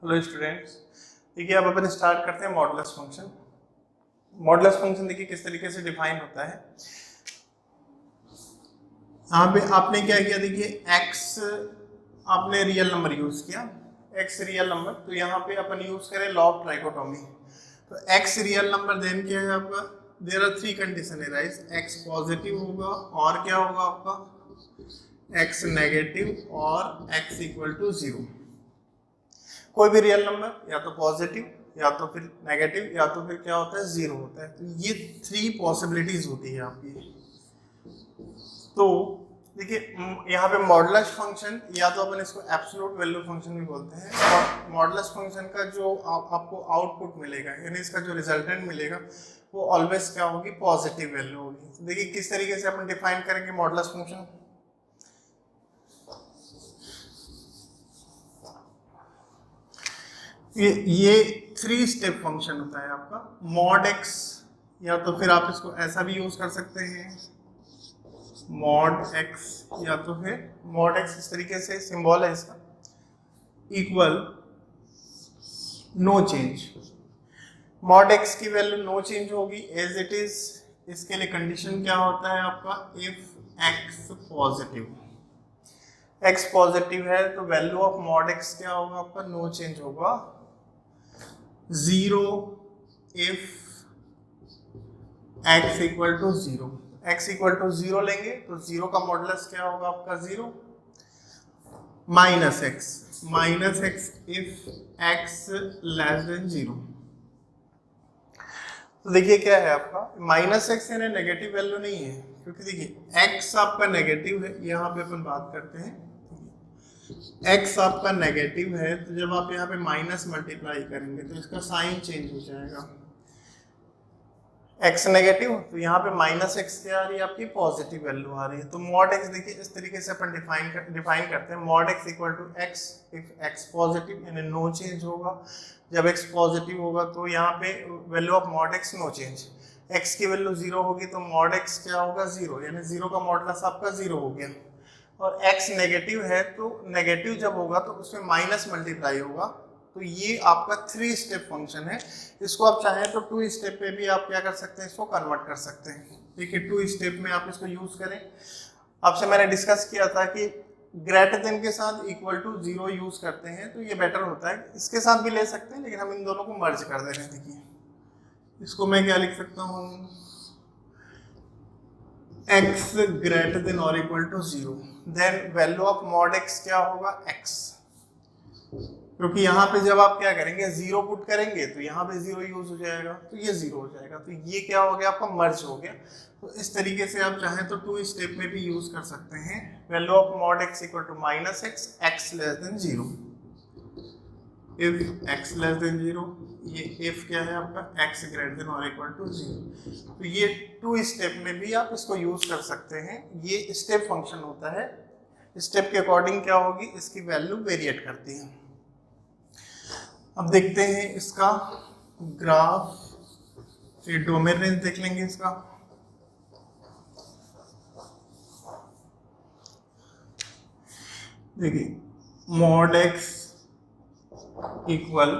Hello students, देखिए अब अपन start करते हैं मॉडुलस फंक्शन। मॉडुलस फंक्शन देखिए किस तरीके से डिफाइन होता है। यहाँ पे आपने क्या किया, देखिए x आपने रियल नंबर यूज किया, x रियल नंबर, तो यहाँ पे अपन यूज करें लॉ ऑफ ट्राइकोटोमी। तो x रियल नंबर देन क्या है आपका, देयर आर थ्री कंडीशन है राइट। x पॉजिटिव होगा और क्या होगा आपका x नेगेटिव और x इक्वल टू 0। कोई भी रियल नंबर या तो पॉजिटिव या तो फिर नेगेटिव या तो फिर क्या होता है 0 होता है। तो ये थ्री पॉसिबिलिटीज होती है आपकी। तो देखिए यहाँ पे मॉडुलस फंक्शन या तो अपन इसको एब्सोल्यूट वैल्यू फंक्शन भी बोलते हैं, और मॉडुलस फंक्शन का जो आपको आउटपुट मिलेगा यानी इसका जो रिजल्टेंट मिलेगा वो ऑलवेज क्या होगी, पॉजिटिव वैल्यू होगी। तो देखिए किस तरीके से अपन डिफाइन करेंगे मॉडुलस फंक्शन। ये थ्री स्टेप फंक्शन होता है आपका मॉड एक्स, या तो फिर आप इसको ऐसा भी यूज कर सकते हैं मॉड एक्स, या तो फिर मॉड एक्स इस तरीके से सिंबल है इसका equal no change. Mod x की वैल्यू नो चेंज होगी एज इट इज। इसके लिए कंडीशन क्या होता है आपका, if x positive, x positive है तो वैल्यू ऑफ मॉड एक्स क्या होगा आपका, नो चेंज होगा। 0 if x equal to 0, x equal to 0 लेंगे तो 0 का मॉडुलस क्या होगा आपका 0। Minus x if x less than 0। तो देखिए क्या है आपका माइनस एक्स यानी नेगेटिव वैल्यू नहीं है, क्योंकि देखिए x आपका नेगेटिव है, यहाँ पे अपन बात करते हैं x आपका नेगेटिव है, तो जब आप यहाँ पे माइनस मल्टीप्लाई करेंगे तो इसका साइन चेंज हो जाएगा। x नेगेटिव तो यहाँ पे माइनस एक्स क्या आ रही है आपकी, पॉजिटिव वैल्यू आ रही है। तो मॉड x देखिए इस तरीके से अपन डिफाइन करते हैं mod x equal to x if x positive यानी नो चेंज होगा। जब x पॉजिटिव होगा तो यहाँ पे value of mod x no change, x की वैल्यू 0 होगी तो मॉड x क्या होगा 0, यानी 0 का मॉडुलस आपका 0 हो गया। और x नेगेटिव है तो नेगेटिव जब होगा तो उसमें माइनस मल्टीप्लाई होगा। तो ये आपका थ्री स्टेप फंक्शन है। इसको आप चाहें तो टू स्टेप पे भी आप क्या कर सकते हैं, इसको कन्वर्ट कर सकते हैं। देखिए टू स्टेप में आप इसको यूज करें, आपसे मैंने डिस्कस किया था कि ग्रेटर देन के साथ इक्वल टू 0 यूज करते हैं तो ये बेटर होता है। इसके साथ भी ले सकते हैं लेकिन हम इन दोनों को मर्ज कर दे रहे हैं। देखिए इसको मैं क्या लिख सकता हूँ, x ग्रेटर देन और equal to 0, then value of mod x क्या होगा x, क्योंकि यहाँ पे जब आप क्या करेंगे 0 पुट करेंगे तो यहाँ पे 0 यूज हो जाएगा तो ये 0 हो जाएगा। तो ये क्या हो गया आपका, मर्ज हो गया। तो इस तरीके से आप चाहें तो टू स्टेप में भी यूज कर सकते हैं। Value of mod x equal to minus x, x less than 0, if x less than 0, ये इफ क्या है आपका x ग्रेटर देन और इक्वल टू 0। तो ये टू स्टेप में भी आप इसको यूज कर सकते हैं। ये स्टेप फंक्शन होता है, स्टेप के अकॉर्डिंग क्या होगी, इसकी वैल्यू वेरिएट करती है। अब देखते हैं इसका ग्राफ, फिर डोमेन रेंज देख लेंगे इसका। देखिए मॉड x इक्वल,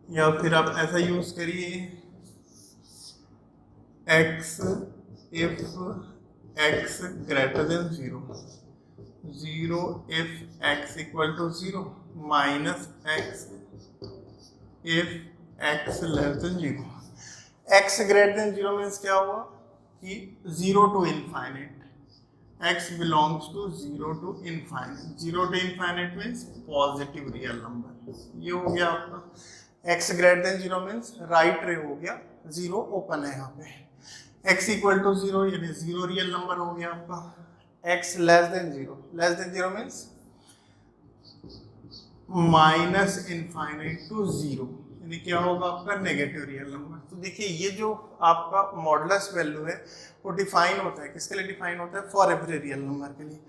या फिर आप ऐसा यूज करिए x if x greater than 0, 0 if x equal to 0, minus x if x less than 0। x greater than 0 means क्या हुआ कि 0 to infinite, x belongs to 0 to infinite, 0 to infinite means positive real number. ये हो गया आपका x greater than 0 means right ray हो गया, 0 open है यहाँ पे। x इक्वल टू 0 यानी 0 रियल नंबर हो गया आपका। x less than 0 means minus infinite to 0, यानी क्या होगा आपका नेगेटिव रियल नंबर। तो देखिए ये जो आपका मॉडुलस वैल्यू है वो डिफाइन होता है, किसके लिए डिफाइन होता है, फॉर एवरी रियल नंबर के लिए।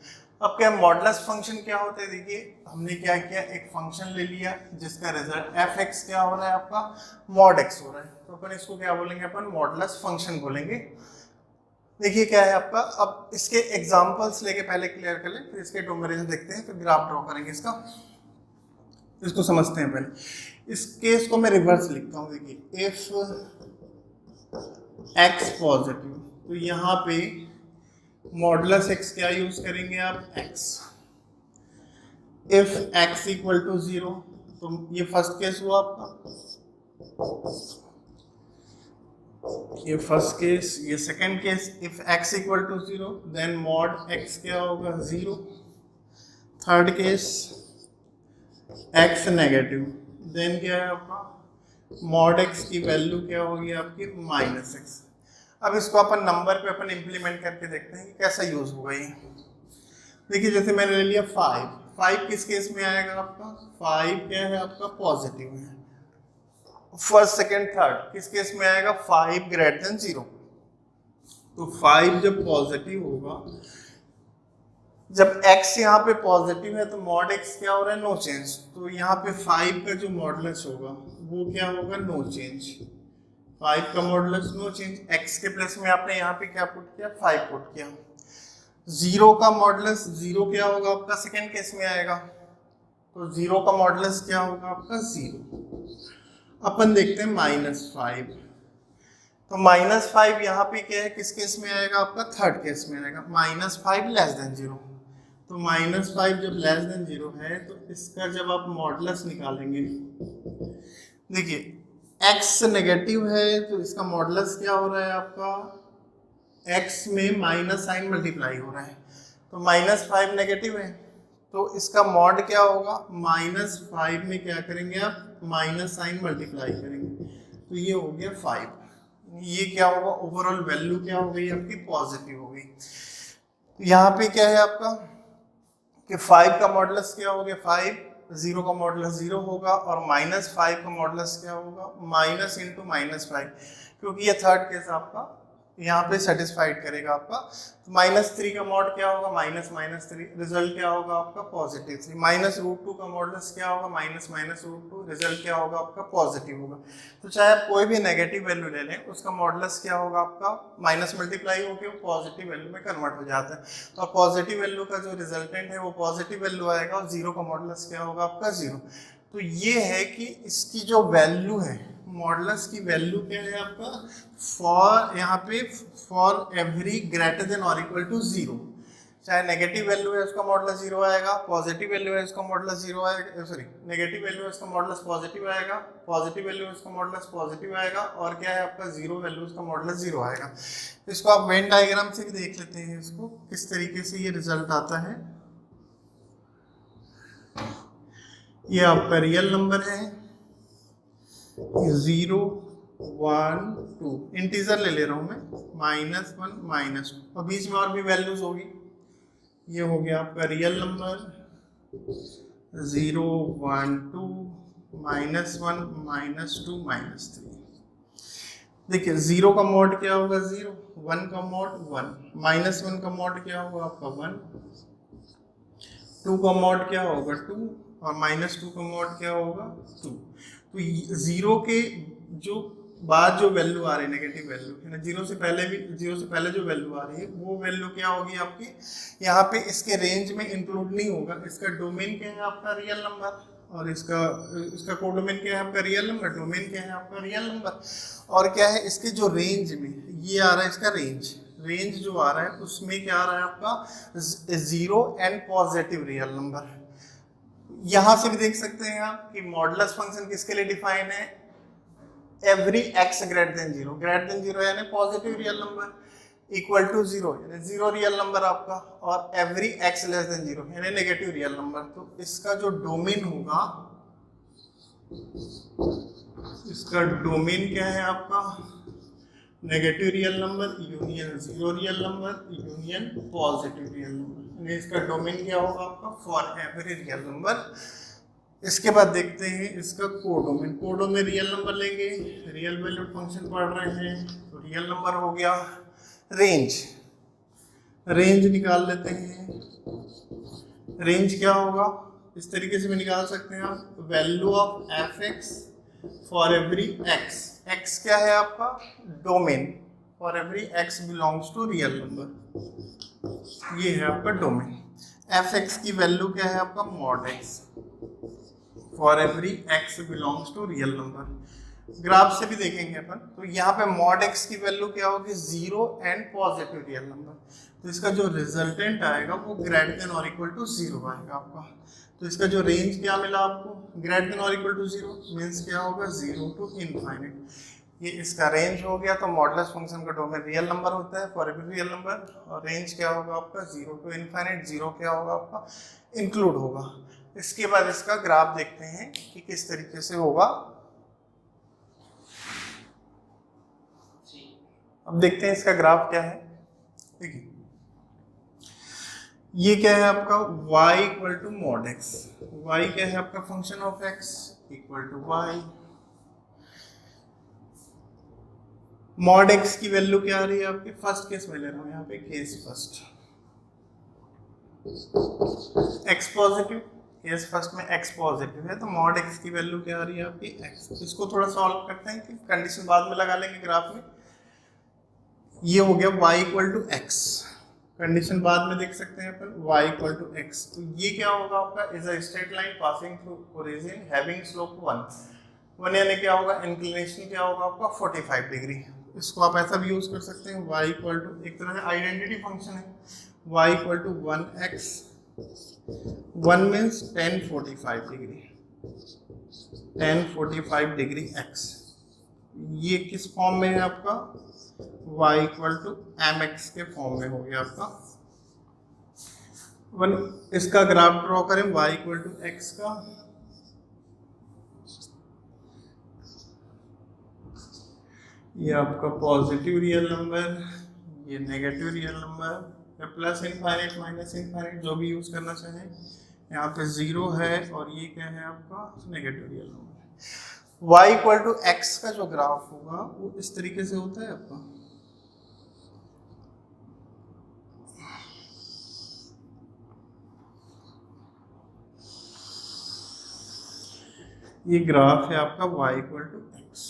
अब क्या मॉडुलस फंक्शन क्या होता है, देखिए हमने क्या किया, एक फंक्शन ले लिया जिसका रिजल्ट एफ एक्स क्या हो रहा है आपका, मॉड एक्स हो रहा है, तो अपन इसको क्या बोलेंगे, अपन मॉडुलस फंक्शन बोलेंगे। देखिए क्या है आपका, अब इसके एग्जांपल्स लेके पहले क्लियर कर लें, फिर इसके डोमेन देखते हैं, फिर ग्राफ ड्रॉ करेंगे इसका। इसको समझते हैं पहले। इस केस को मैं रिवर्स लिखता हूँ, देखिए इफ x पॉजिटिव, तो यहाँ पे मॉडुलस x क्या यूज करेंगे आप, x। If x equal to 0, तो ये फर्स्ट केस हुआ आपका, ये फर्स्ट केस। ये second case, if x equal to 0 then mod x क्या होगा, 0। Third case x negative, then क्या है आपका, मॉड x की वैल्यू क्या होगी आपकी, -x। अब इसको अपन नंबर पे अपन इम्प्लीमेंट करके देखते हैं कि कैसा यूज होगा ये। देखिए जैसे मैंने ले लिया 5 किस केस में आएगा आपका, 5 क्या है आपका, पॉजिटिव है। फर्स्ट सेकंड थर्ड किस केस में आएगा, 5 ग्रेटर देन 0। तो 5 जब पॉजिटिव होगा, जब x यहाँ पे पॉजिटिव है तो मॉड x क्या हो रहा है, नो चेंज। तो यहाँ पे 5 का जो मॉडुलस होगा वो क्या होगा, नो चेंज। 5 का मॉडुलस नो चेंज, x के प्लेस में आपने यहाँ पे क्या पुट किया, 5 पुट किया। 0 का मॉडुलस 0 क्या होगा आपका, सेकेंड केस में आएगा, तो 0 का मॉडुलस क्या होगा आपका, 0। अपन देखते हैं -5, तो -5 यहाँ पे क्या है, किस केस में आएगा आपका, थर्ड केस में आएगा। -5 लेस देन 0, तो -5 जब लेस देन 0 है तो इसका जब आप मॉडुलस निकालेंगे, देखिए x नेगेटिव है तो इसका मॉडुलस क्या हो रहा है आपका, x में माइनस साइन मल्टीप्लाई हो रहा है, तो -5 नेगेटिव है तो इसका मॉड क्या होगा, -5 में क्या करेंगे आप, माइनस साइन मल्टीप्लाई करेंगे, तो ये हो गया 5। ये क्या होगा, ओवरऑल वैल्यू क्या हो गई आपकी, पॉजिटिव हो गई। यहाँ पे क्या है आपका कि 5 का मॉडुलस क्या हो गया, 5, 0 का मॉडुलस 0 होगा, और -5 का मॉडुलस क्या होगा, माइनस इंटू -5, क्योंकि ये थर्ड केस आपका यहाँ पे सेटिस्फाइड करेगा आपका। तो -3 का मॉड क्या होगा, -3, रिजल्ट क्या होगा आपका, +3। -√2 का मॉडुलस क्या होगा, -√2, रिजल्ट क्या होगा आपका, पॉजिटिव होगा। तो चाहे आप कोई भी नेगेटिव वैल्यू ले लें, उसका मॉडुलस क्या होगा आपका, माइनस मल्टीप्लाई होकर वो पॉजिटिव वैल्यू में कन्वर्ट हो जाता है। तो पॉजिटिव वैल्यू का जो रिजल्टेंट है वो पॉजिटिव वैल्यू आएगा, और 0 का मॉडुलस क्या होगा आपका, 0। तो ये है कि इसकी जो वैल्यू है, मॉडुलस की वैल्यू क्या है आपका, फॉर यहाँ पे फॉर एवरी ग्रेटर देन और इक्वल टू 0, चाहे नेगेटिव वैल्यू है उसका मॉडुलस 0 आएगा, पॉजिटिव वैल्यू है उसका मॉडुलस 0 आएगा, सॉरी नेगेटिव वैल्यू है उसका मॉडुलस पॉजिटिव आएगा, पॉजिटिव वैल्यू है उसका मॉडुलस पॉजिटिव आएगा, और क्या है आपका 0 वैल्यू उसका मॉडुलस 0 आएगा। इसको आप वेन डायग्राम से भी देख लेते हैं, इसको किस तरीके से ये रिजल्ट आता है। ये आपका रियल नंबर है, 0, 1, 2, इंटीजर ले ले रहा हूं मैं, -1, -2, और बीच में और भी वैल्यूज होगी। ये हो गया आपका रियल नंबर 0, 1, 2, -1, -2, -3। देखिए 0 का मॉड क्या होगा, 0, 1 का मॉड 1, -1 का मॉड क्या होगा आपका 1, 2 का मॉड क्या होगा 2, और -2 का मॉड क्या होगा 2। तो 0 के जो बाद जो वैल्यू आ रही है, नेगेटिव वैल्यू है ना, 0 से पहले जो वैल्यू आ रही है वो वैल्यू क्या होगी आपकी, यहाँ पे इसके रेंज में इंक्लूड नहीं होगा। इसका डोमेन क्या है आपका, रियल नंबर, और इसका कोडोमेन क्या है आपका, रियल नंबर, डोमेन क्या है आपका, रियल नंबर, और क्या है इसके जो रेंज में ये आ रहा है, इसका रेंज जो आ रहा है उसमें क्या आ रहा है आपका 0 एंड पॉजिटिव रियल नंबर। यहां से भी देख सकते हैं आप कि मॉडुलस फंक्शन किसके लिए डिफाइन है, एवरी x ग्रेटर देन 0 यानी positive real number equal to 0 यानी 0 रियल नंबर आपका, और एवरी x लेस देन 0 यानी नेगेटिव रियल नंबर। तो इसका जो डोमेन होगा, इसका डोमेन क्या है आपका, negative real number union 0 real number union positive real number, इसका डोमेन क्या होगा आपका, फॉर एवरी रियल नंबर। इसके बाद देखते हैं इसका कोडोमेन रियल नंबर लेंगे, रियल वैल्यूड फंक्शन पढ़ रहे हैं तो रियल नंबर हो गया। रेंज निकाल लेते हैं, रेंज क्या होगा, इस तरीके से भी निकाल सकते हैं आप, value of f x for every x, x क्या है आपका domain, for every x belongs to real number, ये है आपका डोमेन। एफ एक्स की वैल्यू क्या है आपका mod x, for every x belongs to real number. Graph से भी देखेंगे अपन, तो यहाँ पे मॉड x की वैल्यू क्या होगी 0 एंड पॉजिटिव रियल नंबर, तो इसका जो रिजल्टेंट आएगा वो ग्रेटर देन और इक्वल टू 0 आएगा आपका। तो इसका जो रेंज क्या मिला आपको, ग्रेटर देन और इक्वल टू 0 मीन्स क्या होगा 0 टू इनफाइनाइट, ये इसका रेंज हो गया। तो मॉडुलस फंक्शन का डोमेन रियल नंबर होता है फॉर एवरी रियल नंबर, और रेंज क्या होगा आपका 0 टू इनफाइनाइट, 0 क्या होगा आपका इंक्लूड होगा। इसके बाद इसका ग्राफ देखते हैं कि किस तरीके से होगा। अब देखते हैं इसका ग्राफ क्या है। देखिए ये क्या है आपका y equal to mod x, y क्या है आपका function of x equal to y, mod x की वैल्यू क्या आ रही है आपके, फर्स्ट केस में ले रहा हूं यहाँ पे, case first x positive, case first में x पॉजिटिव है, तो मॉड x की वैल्यू क्या आ रही है आपकी x। इसको थोड़ा सॉल्व करते हैं कि कंडीशन बाद में लगा लेंगे ग्राफ में। ये हो गया y equal to x, condition बाद में देख सकते हैं अपन, y इक्वल टू x, तो ये क्या होगा आपका is a straight line passing through origin having slope 1 यानी क्या होगा इंक्लिनेशन क्या होगा आपका 45 डिग्री। इसको आप ऐसा भी यूज कर सकते हैं, y इक्वल टू एक तरह से आइडेंटिटी फंक्शन है, y equal to 1x, 1 means 1045 degree, 1045 degree x। ये किस फॉर्म में है आपका, y इक्वल टू mx के फॉर्म में हो गया आपका। वन इसका ग्राफ ड्रॉ करें y इक्वल टू x का, ये आपका पॉजिटिव रियल नंबर, ये negative real number, plus infinite minus infinite जो भी यूज करना चाहें, यहाँ पे 0 है और ये क्या है आपका negative real number. y equal to x का जो ग्राफ होगा वो इस तरीके से होता है आपका, ये ग्राफ है आपका y equal to x,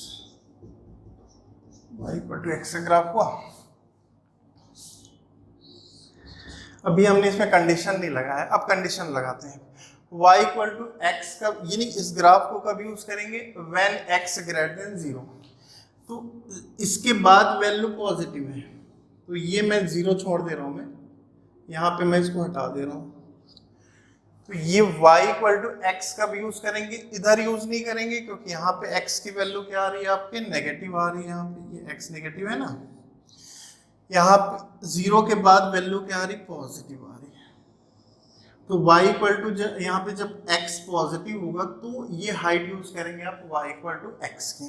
y equal to x का ग्राफ हुआ। अभी हमने इसमें कंडीशन नहीं लगाया, अब कंडीशन लगाते हैं। y इक्वल टू x का यानी इस ग्राफ को कब यूज करेंगे, व्हेन x ग्रेटर देन 0, तो इसके बाद वैल्यू पॉजिटिव है, तो ये मैं 0 छोड़ दे रहा हूं, मैं यहाँ पे मैं इसको हटा दे रहा हूँ। तो ये y इक्वल टू x कब यूज करेंगे, इधर यूज नहीं करेंगे क्योंकि यहाँ पे x की वैल्यू क्या आ रही है आपके नेगेटिव आ रही है, यहाँ पे ये x नेगेटिव है ना, यहाँ पे 0 के बाद वैल्यू क्या आ रही पॉजिटिव आ रही है। तो y इक्वल टू यहाँ पे जब x पॉजिटिव होगा तो ये हाइट यूज करेंगे आप y इक्वल टू x की।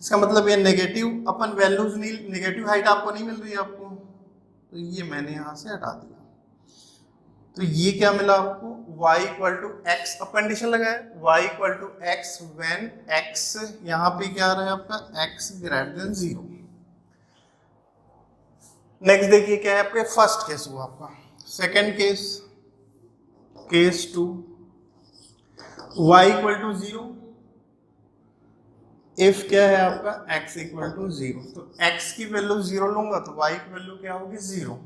इसका मतलब ये नेगेटिव अपन वैल्यूज नहीं, नेगेटिव हाइट आपको नहीं मिल रही है आपको, तो ये मैंने यहाँ से हटा दिया। तो ये क्या मिला आपको y इक्वल टू x, अब कंडीशन लगाए y equal to x when x यहाँ पे क्या आ रहा है आपका x ग्रेटर देन 0। नेक्स्ट देखिए क्या है आपके, फर्स्ट केस हुआ आपका, second case, case 2, y equal to 0 if क्या है आपका x इक्वल टू 0, तो x की वैल्यू 0 लूंगा तो y की वैल्यू क्या होगी 0,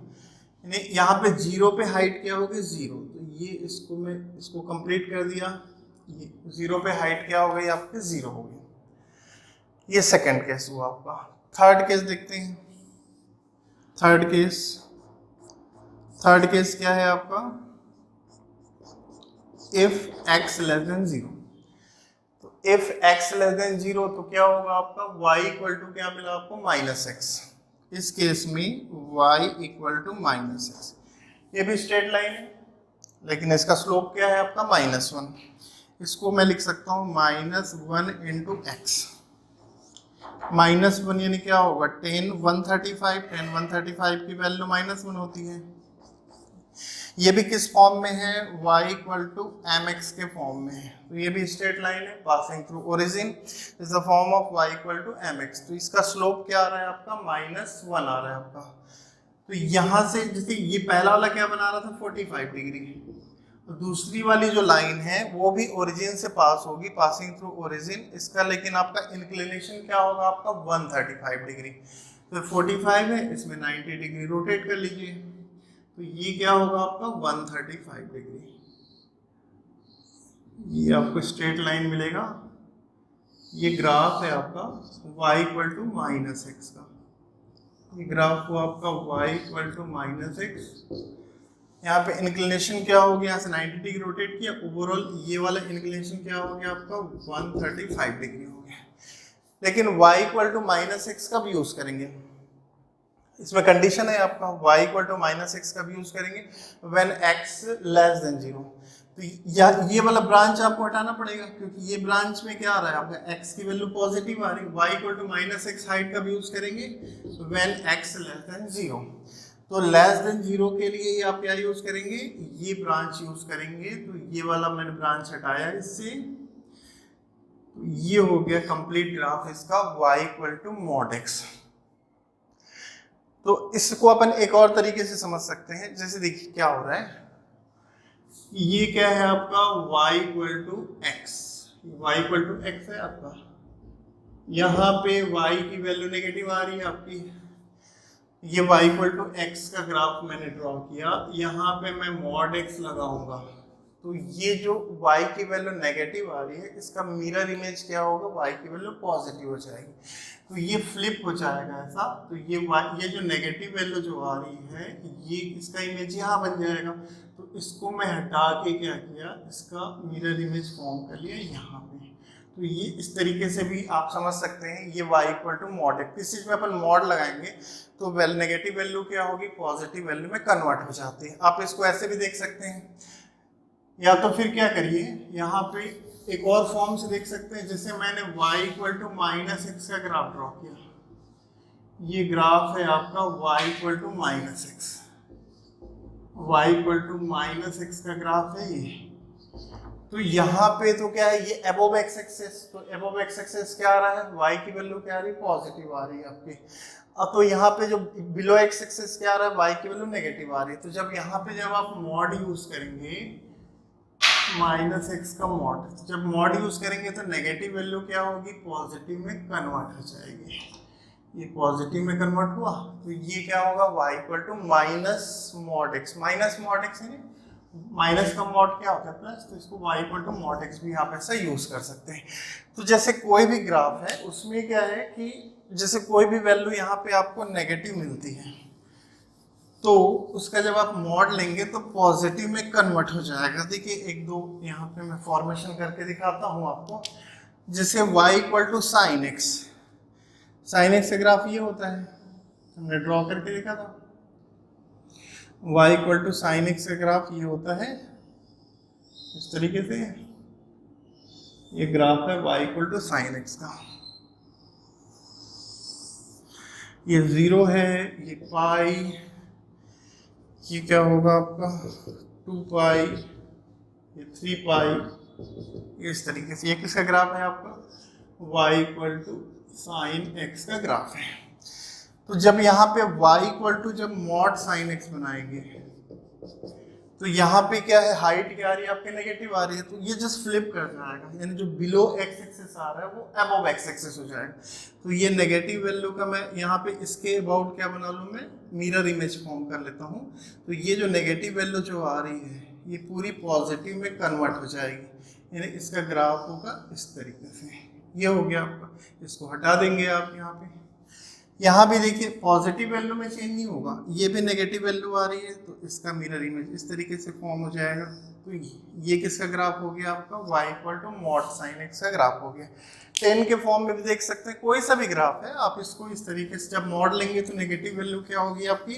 यानी यहाँ पे 0 पे हाइट क्या होगी 0, तो ये इसको मैं इसको कंप्लीट कर दिया, ये 0 पे हाइट क्या हो गई आपके 0 हो गई। ये सेकंड केस हुआ आपका। थर्ड केस देखते हैं, थर्ड केस क्या है आपका, इफ x लेस देन 0, तो इफ x लेस देन 0 तो क्या होगा आपका y इक्वल टू क्या मिला आपको -x, इस केस में y इक्वल टू -x, ये भी स्ट्रेट लाइन है लेकिन इसका स्लोप क्या है आपका -1, इसको मैं लिख सकता हूँ -1 इंटू x, -1 यानी क्या होगा 10 135, 10 135 की वैल्यू -1 होती है। ये भी किस फॉर्म में है, y इक्वल टू mx के फॉर्म में है, तो ये भी स्ट्रेट लाइन है passing through origin is the form of y equal to mx, तो इसका स्लोप क्या आ रहा है आपका -1 आ रहा है आपका। तो यहाँ से जैसे ये पहला वाला क्या बना रहा था 45 डिग्री, तो दूसरी वाली जो लाइन है वो भी ओरिजिन से पास होगी, पासिंग थ्रू ओरिजिन, इसका लेकिन आपका इंक्लिनेशन क्या होगा आपका 135 डिग्री, तो 45 है इसमें 90 डिग्री रोटेट कर लीजिए, तो ये क्या होगा आपका 135 डिग्री, ये आपको स्ट्रेट लाइन मिलेगा। ये ग्राफ है आपका y equal to minus x का, ये ग्राफ हुआ आपका y equal to minus x. यहाँ पे इंक्लिनेशन क्या हो गया, यहाँ से 90 डिग्री रोटेट किया, ओवरऑल ये वाला इंक्लिनेशन क्या हो गया आपका 135 डिग्री हो गया। लेकिन y equal to minus x कब यूज करेंगे, इसमें कंडीशन है आपका y equal to minus x कब यूज करेंगे, व्हेन x लेस देन 0। तो ये वाला ब्रांच आपको हटाना पड़ेगा, क्योंकि ये ब्रांच में क्या आ रहा है आपका x की वैल्यू पॉजिटिव आ रही है। y equal to minus x height कब यूज करेंगे, व्हेन x लेस देन 0। तो लेस देन 0 के लिए ये आप क्या यूज करेंगे, ये ब्रांच यूज करेंगे। तो ये वाला मैंने ब्रांच हटाया इससे, तो ये हो गया कंप्लीट ग्राफ इसका y equal to mod x। तो इसको अपन एक और तरीके से समझ सकते हैं, जैसे देखिए क्या हो रहा है, ये क्या है आपका y equal to x, y equal to x है आपका, यहाँ पे y की वैल्यू नेगेटिव आ रही है आपकी, ये y इक्वल टू एक्स का ग्राफ मैंने ड्रॉ किया, यहाँ पे मैं मॉड x लगाऊंगा। तो ये जो y की वैल्यू नेगेटिव आ रही है, इसका मिरर इमेज क्या होगा, y की वैल्यू पॉजिटिव हो जाएगी। तो ये फ्लिप हो जाएगा ऐसा, तो ये जो नेगेटिव वैल्यू जो आ रही है, ये इसका इमेज यहाँ बन जाएगा। तो इसको मैं हटा के क्या किया, इसका मिरर इमेज फॉर्म कर लिया यहाँ पे। तो ये इस तरीके से भी आप समझ सकते हैं, ये y equal to mod x. इस चीज में अपन मॉड लगाएंगे तो नेगेटिव वैल्यू क्या होगी, पॉजिटिव वैल्यू में कन्वर्ट हो जाती है। आप इसको ऐसे भी देख सकते हैं, या तो फिर क्या करिए, यहाँ पे एक और फॉर्म से देख सकते हैं, जैसे मैंने y equal to minus x का ग्राफ ड्रॉ किया, ये ग्राफ है आपका y equal to minus x, y equal to minus x का ग्राफ है ये। तो यहाँ पे तो क्या है, ये अबोव एक्स एक्सेस, तो अबोव एक्स एक्सेस क्या आ रहा है, y की वैल्यू क्या आ रही है, पॉजिटिव आ रही है आपकी। अब तो यहाँ पे जो बिलो एक्स एक्सेस क्या आ रहा है, y की वैल्यू नेगेटिव आ रही है। तो जब यहाँ पे जब आप मॉड यूज करेंगे, माइनस एक्स का मॉड, जब मॉड यूज करेंगे तो नेगेटिव वैल्यू क्या होगी, पॉजिटिव में कन्वर्ट हो जाएगी। ये पॉजिटिव में कन्वर्ट हुआ, तो ये क्या होगा, y equal to minus mod x. Minus mod x है, माइनस का मॉड क्या होता है प्लस, तो इसको y equal to mod x भी आप ऐसा यूज कर सकते हैं। तो जैसे कोई भी ग्राफ है, उसमें क्या है कि जैसे कोई भी वैल्यू यहाँ पे आपको नेगेटिव मिलती है, तो उसका जब आप मॉड लेंगे तो पॉजिटिव में कन्वर्ट हो जाएगा। देखिए एक दो यहाँ पे मैं फॉर्मेशन करके दिखाता हूँ आपको। जैसे y equal to sine x, sine x का ग्राफ ये होता है, हमने ड्रॉ करके देखा था। y equal to sine x का ग्राफ ये होता है इस तरीके से, ये ग्राफ है y equal to sine x का। ये 0 है, ये पाई, ये क्या होगा आपका 2 पाई, ये 3 पाई, इस तरीके से। ये किसका ग्राफ है आपका, y equal to sine x का ग्राफ है। तो जब यहाँ पे y इक्वल टू जब मॉड साइन एक्स बनाएंगे, तो यहाँ पे क्या है, हाइट क्या आ रही है आपके, नेगेटिव आ रही है, तो ये जस्ट फ्लिप कर जाएगा, यानी जो बिलो एक्स एक्सिस आ रहा है वो अबव एक्स एक्सिस हो जाएगा। तो ये नेगेटिव वैल्यू का मैं यहाँ पे इसके अबाउट क्या बना लूँ, मैं मिरर इमेज फॉर्म कर लेता हूँ। तो ये जो नेगेटिव वैल्यू जो आ रही है, ये पूरी पॉजिटिव में कन्वर्ट हो जाएगी, यानी इसका ग्राफ होगा इस तरीके से। ये हो गया आपका, इसको हटा देंगे आप यहाँ पे। यहाँ भी देखिए पॉजिटिव वैल्यू में चेंज नहीं होगा, ये भी नेगेटिव वैल्यू आ रही है, तो इसका मिरर इमेज इस तरीके से फॉर्म हो जाएगा। तो ये किसका ग्राफ हो गया आपका, y equal to mod sine x का ग्राफ हो गया। 10 के फॉर्म में भी देख सकते हैं, कोई सा भी ग्राफ है, आप इसको इस तरीके से जब मॉड लेंगे तो नेगेटिव वैल्यू क्या होगी आपकी,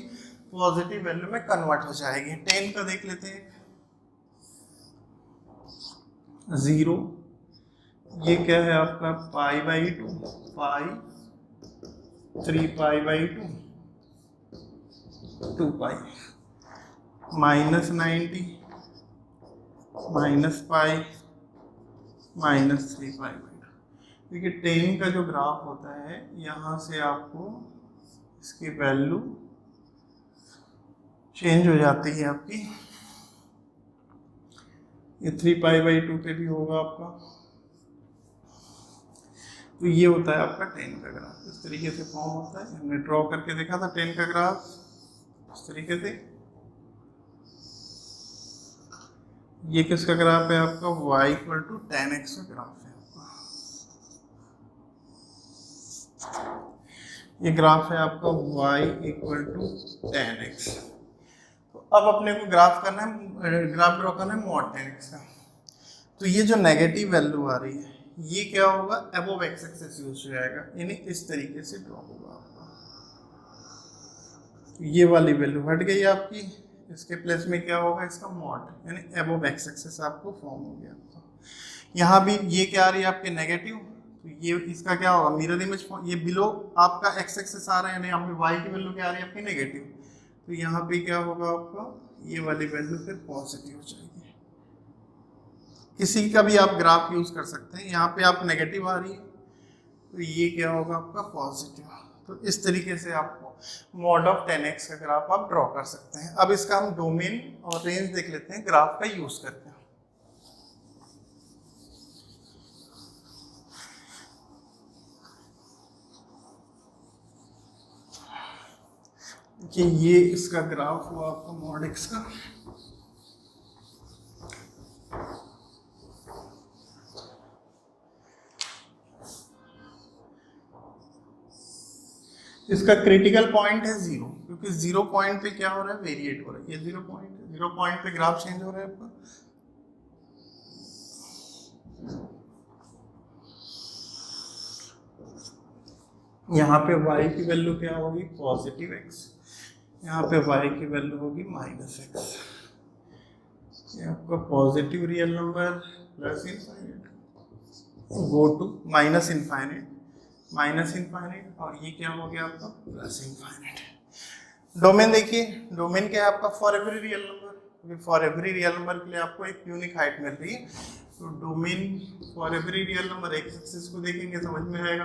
पॉजिटिव वैल्यू में कन्वर्ट हो जाएगी। 10 का देख लेते हैं, 0, ये क्या है आपका pi by 2, pi 3 pi by 2 pi, minus 90, minus pi, minus 3 pi by 2। देखिए 10 का जो ग्राफ होता है, यहाँ से आपको इसकी वैल्यू चेंज हो जाती है आपकी। ये 3 पाई बाई 2 पे भी होगा आपका। तो ये होता है आपका 10 का ग्राफ, इस तरीके से फॉर्म होता है। हमने ड्रॉ करके देखा था 10 का ग्राफ इस तरीके से। ये किसका ग्राफ है आपका, y equal to tan x का ग्राफ है आपका। ये ग्राफ है आपका y equal to tan x। तो अब अपने को ग्राफ करना है, ग्राफ ड्रॉ करना है mod tan x का। तो ये जो नेगेटिव वैल्यू आ रही है ये क्या होगा, अबव एक्स एक्सिस यूज हो जाएगा, यानी इस तरीके से ड्रॉ होगा आपका। ये वाली वैल्यू हट गई आपकी, इसके प्लेस में क्या होगा इसका मॉड, यानी अबव एक्स एक्सिस आपको फॉर्म हो गया आपका। यहाँ भी ये क्या आ रही है आपके नेगेटिव, तो ये इसका क्या होगा मिरर इमेज, ये बिलो आपका एक्स एक्सिस आ रहा है, यानी यहाँ पे वाई की वैल्यू क्या आ रही है आपकी नेगेटिव, तो यहाँ पे क्या होगा आपका ये वाली वैल्यू फिर पॉजिटिव हो जाएगी। किसी का भी आप ग्राफ यूज कर सकते हैं, यहाँ पे आप नेगेटिव आ रही है तो ये क्या होगा आपका पॉजिटिव। तो इस तरीके से आपको मॉड ऑफ tan x का ग्राफ आप ड्रॉ कर सकते हैं। अब इसका हम डोमेन और रेंज देख लेते हैं ग्राफ का यूज करके। कि ये इसका ग्राफ हुआ आपका मॉड x का। इसका क्रिटिकल पॉइंट है 0, क्योंकि 0 पॉइंट पे क्या हो रहा है वेरिएट हो रहा है, ये 0 पॉइंट पे ग्राफ चेंज हो रहा है आपका। यहाँ पे y की वैल्यू क्या होगी पॉजिटिव x, यहाँ पे y की वैल्यू होगी -x। ये आपका positive real number plus infinite go to minus infinite और ये क्या हो गया आपका प्लस इनफाइनाइट। डोमेन देखिए, डोमेन क्या है आपका फॉर एवरी रियल नंबर, क्योंकि फॉर एवरी रियल नंबर के लिए आपको एक यूनिक हाइट मिल रही है। तो domain for every real number x axis को देखेंगे समझ में आएगा,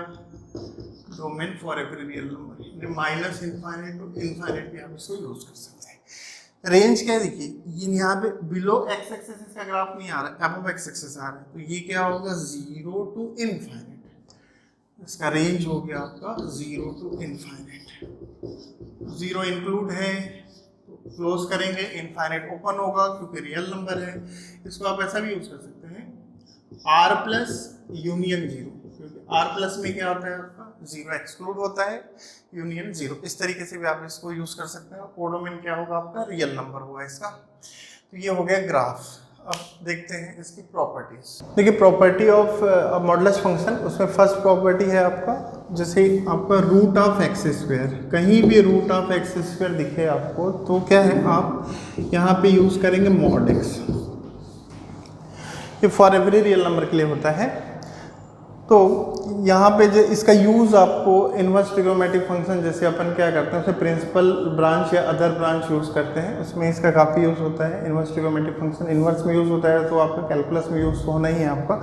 domain for every real number minus infinite to infinite भी आप इसको यूज कर सकते हैं। रेंज क्या देखिए, ये यहाँ पे बिलो एक्स एक्सिस इसका ग्राफ नहीं आ रहा है, अबव एक्स एक्सिस आ रहा है, तो ये क्या होगा 0 टू इनफाइनाइट। इसका रेंज हो गया आपका 0 टू इनफाइनाइट। 0 इंक्लूड है तो क्लोज करेंगे, इनफाइनाइट ओपन होगा क्योंकि रियल नंबर है। इसको आप ऐसा भी यूज कर सकते हैं r प्लस यूनियन 0, क्योंकि r प्लस में क्या होता है आपका 0 एक्सक्लूड होता है, यूनियन 0। इस तरीके से भी आप इसको यूज कर सकते हैं। कोडोमेन क्या होगा आपका रियल नंबर होगा इसका। तो ये हो गया ग्राफ। अब देखते हैं इसकी प्रॉपर्टीज। देखिए प्रॉपर्टी ऑफ मॉडुलस फंक्शन, उसमें फर्स्ट प्रॉपर्टी है आपका, जैसे आपका रूट ऑफ एक्स स्क्वायर, कहीं भी रूट ऑफ एक्स स्क्वायर दिखे आपको तो क्या है आप यहाँ पे यूज करेंगे मॉड एक्स। ये फॉर एवरी रियल नंबर के लिए होता है। तो यहाँ पे जो इसका यूज़ आपको इनवर्स ट्रिग्नोमेट्रिक फंक्शन, जैसे अपन क्या करते हैं उसमें प्रिंसिपल ब्रांच या अदर ब्रांच यूज़ करते हैं, उसमें इसका काफ़ी यूज़ होता है। इनवर्स ट्रिग्नोमेट्रिक फंक्शन इनवर्स में यूज़ होता है तो आपका कैलकुलस में यूज़ होना ही है आपका।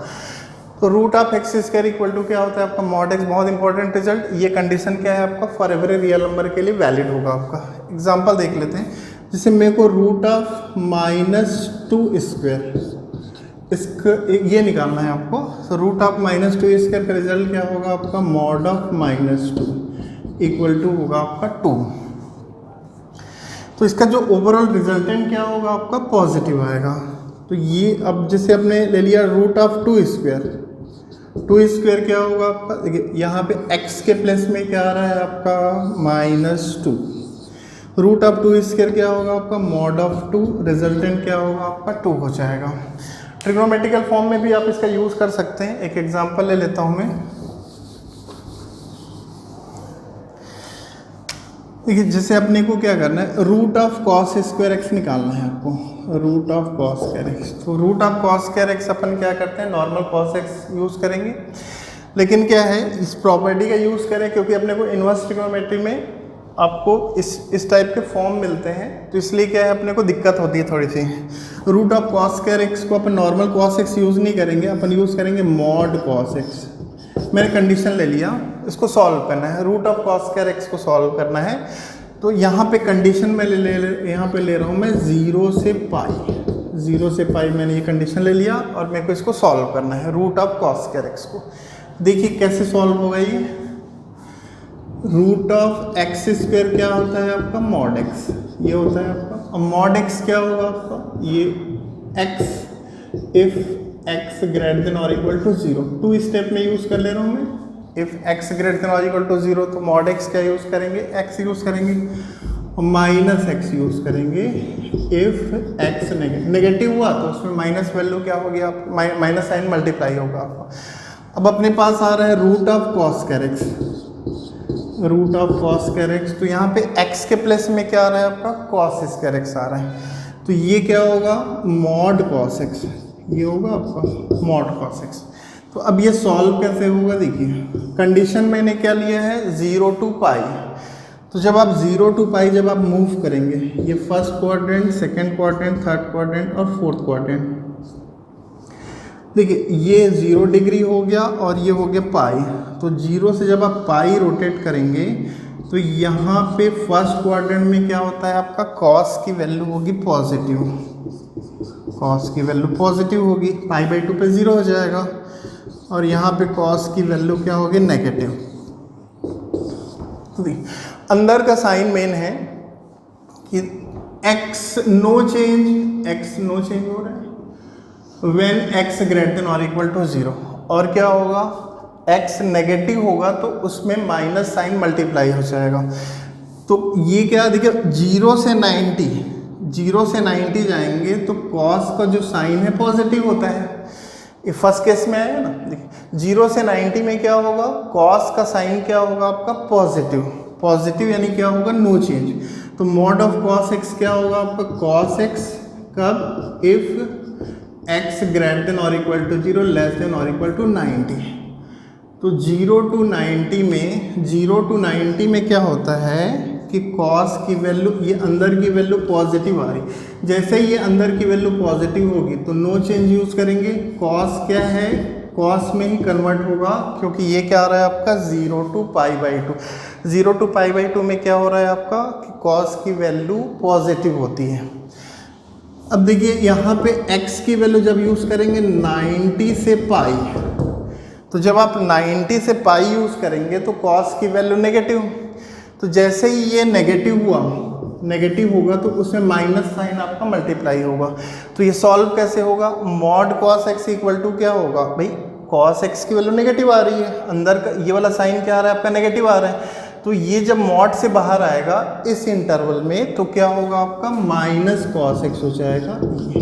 तो root of x square equal to क्या होता है आपका मॉड एक्स। बहुत इंपॉर्टेंट रिजल्ट, ये कंडीशन क्या है आपका फॉर एवरी रियल नंबर के लिए वैलिड होगा आपका। एग्जाम्पल देख लेते हैं, जैसे मेरे को रूट ऑफ -2 स्क्वायर इसका ये निकालना है आपको। तो रूट ऑफ -2 स्क्वायर का रिजल्ट क्या होगा आपका मॉड ऑफ -2 इक्वल टू होगा आपका 2। तो इसका जो ओवरऑल रिजल्टेंट क्या होगा आपका पॉजिटिव आएगा। तो ये अब जैसे आपने ले लिया रूट ऑफ 2 स्क्वायर क्या होगा आपका, देखिए यहाँ पे x के प्लेस में क्या आ रहा है आपका -2। रूट ऑफ 2 स्क्वायर क्या होगा आपका मॉड ऑफ 2, रिजल्टेंट क्या होगा आपका 2 हो जाएगा। ट्रिग्नोमेट्रिकल फॉर्म में भी आप इसका यूज़ कर सकते हैं। एक एग्जांपल ले लेता हूं मैं। देखिए जैसे अपने को क्या करना है, root of cos square X निकालना है आपको, root of cos square x. तो root of cos square X अपन क्या करते हैं नॉर्मल कॉस एक्स यूज़ करेंगे, लेकिन क्या है इस प्रॉपर्टी का यूज़ करें क्योंकि अपने को इनवर्स ट्रिग्नोमेट्री में आपको इस टाइप के फॉर्म मिलते हैं, तो इसलिए क्या है अपने को दिक्कत होती है थोड़ी सी। Root of cos square x को अपन नॉर्मल कॉस एक्स यूज़ नहीं करेंगे, अपन यूज़ करेंगे मॉड कॉस एक्स। मैंने कंडीशन ले लिया, इसको सॉल्व करना है, root of cos square x को सॉल्व करना है। तो यहाँ पे कंडीशन में यहाँ पे ले रहा हूँ मैं 0 से पाई मैंने ये कंडीशन ले लिया और मेरे को इसको सॉल्व करना है root of cos square x को। देखिए कैसे सॉल्व होगा ये। रूट ऑफ एक्स स्क्वायर क्या होता है आपका मॉड एक्स, ये होता है आपका। अब मॉड एक्स क्या होगा आपका, ये x if x greater than और इक्वल टू 0, 2 स्टेप में यूज़ कर ले रहा हूँ मैं। इफ एक्स ग्रेटर देन और इक्वल टू 0 तो मॉड एक्स क्या यूज़ करेंगे, एक्स यूज़ करेंगे, और माइनस एक्स यूज़ करेंगे इफ एक्स नेगेटिव हुआ तो उसमें माइनस वैल्यू क्या होगी, आप माइनस साइन मल्टीप्लाई होगा आपका। अब अपने पास आ रहा है root of cos square x, root of cos square x, तो यहाँ पे x के प्लेस में क्या आ रहा है आपका, कॉस स्क्वायर एक्स आ रहा है, तो ये क्या होगा, मॉड कॉस एक्स, ये होगा आपका मॉड कॉस एक्स। तो अब ये सॉल्व कैसे होगा, देखिए कंडीशन मैंने क्या लिया है 0 to पाई, तो जब आप 0 to पाई जब आप मूव करेंगे, ये first quadrant, second quadrant, third quadrant और फोर्थ क्वाड्रेंट, देखिए ये 0 डिग्री हो गया और ये हो गया पाई, तो 0 से जब आप पाई रोटेट करेंगे तो यहाँ पे फर्स्ट क्वाड्रेंट में क्या होता है आपका, कॉस की वैल्यू होगी पॉजिटिव, कॉस की वैल्यू पॉजिटिव होगी, पाई बाई 2 पे 0 हो जाएगा, और यहाँ पे कॉस की वैल्यू क्या होगी, नेगेटिव। तो अंदर का साइन मेन है कि x no change, x no change हो रहा है when x ग्रेटर देन और इक्वल टू 0, और क्या होगा, x नेगेटिव होगा तो उसमें माइनस साइन मल्टीप्लाई हो जाएगा। तो ये क्या, देखिए 0 से 90, 0 से 90 जाएंगे तो cos का जो साइन है पॉजिटिव होता है, ये फर्स्ट केस में आएगा ना, देखिए 0 से 90 में क्या होगा, cos का साइन क्या होगा आपका पॉजिटिव, पॉजिटिव यानी क्या होगा, नो चेंज, तो मॉड ऑफ cos x क्या होगा आपका, cos x कब, इफ x ग्रेटर देन और इक्वल टू 0 लेस देन और इक्वल टू 90, तो 0 to 90 में, 0 to 90 में क्या होता है कि cos की वैल्यू, ये अंदर की वैल्यू पॉजिटिव आ रही, जैसे ही ये अंदर की वैल्यू पॉजिटिव होगी तो नो चेंज यूज़ करेंगे, cos क्या है, cos में ही कन्वर्ट होगा, क्योंकि ये क्या आ रहा है आपका 0 to pi by 2, 0 to pi by 2 में क्या हो रहा है आपका कि cos की वैल्यू पॉजिटिव होती है। अब देखिए यहाँ पे x की वैल्यू जब यूज़ करेंगे 90 से पाई, तो जब आप 90 से पाई यूज़ करेंगे तो cos की वैल्यू नेगेटिव, तो जैसे ही ये नेगेटिव हुआ, नेगेटिव होगा तो उसमें माइनस साइन आपका मल्टीप्लाई होगा, तो ये सॉल्व कैसे होगा, mod cos x equal to क्या होगा भाई, cos x की वैल्यू नेगेटिव आ रही है, अंदर का ये वाला साइन क्या आ रहा है आपका, नेगेटिव आ रहा है, तो ये जब मॉड से बाहर आएगा इस इंटरवल में तो क्या होगा आपका, माइनस cos x हो जाएगा ये।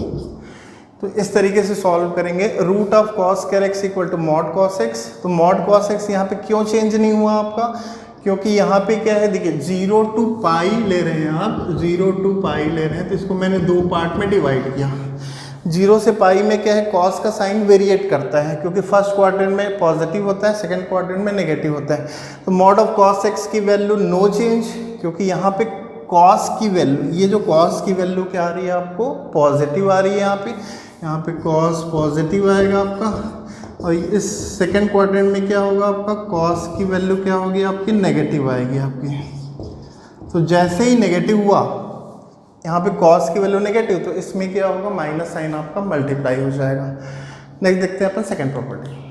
तो इस तरीके से सॉल्व करेंगे, root of cos square x equal to mod cos x, तो मॉड cos x यहाँ पे क्यों चेंज नहीं हुआ आपका, क्योंकि यहाँ पे क्या है, देखिए 0 to पाई ले रहे हैं आप, 0 to पाई ले रहे हैं, तो इसको मैंने 2 पार्ट में डिवाइड किया। 0 से पाई में क्या है, cos का साइन वेरिएट करता है, क्योंकि फर्स्ट क्वाड्रेंट में पॉजिटिव होता है, सेकंड क्वाड्रेंट में नेगेटिव होता है, तो मॉड ऑफ cos x की वैल्यू नो चेंज, क्योंकि यहाँ पे cos की वैल्यू, ये जो cos की वैल्यू क्या आ रही है आपको, पॉजिटिव आ रही है, यहाँ पे cos पॉजिटिव आएगा आपका, और इस सेकंड क्वाड्रेंट में क्या होगा आपका, cos की वैल्यू क्या होगी आपकी, नेगेटिव आएगी आपकी। तो जैसे ही नेगेटिव हुआ, यहाँ पे cos की वैल्यू नेगेटिव, तो इसमें क्या होगा, माइनस साइन आपका मल्टीप्लाई हो जाएगा। नेक्स्ट देखते हैं अपन सेकंड प्रॉपर्टी।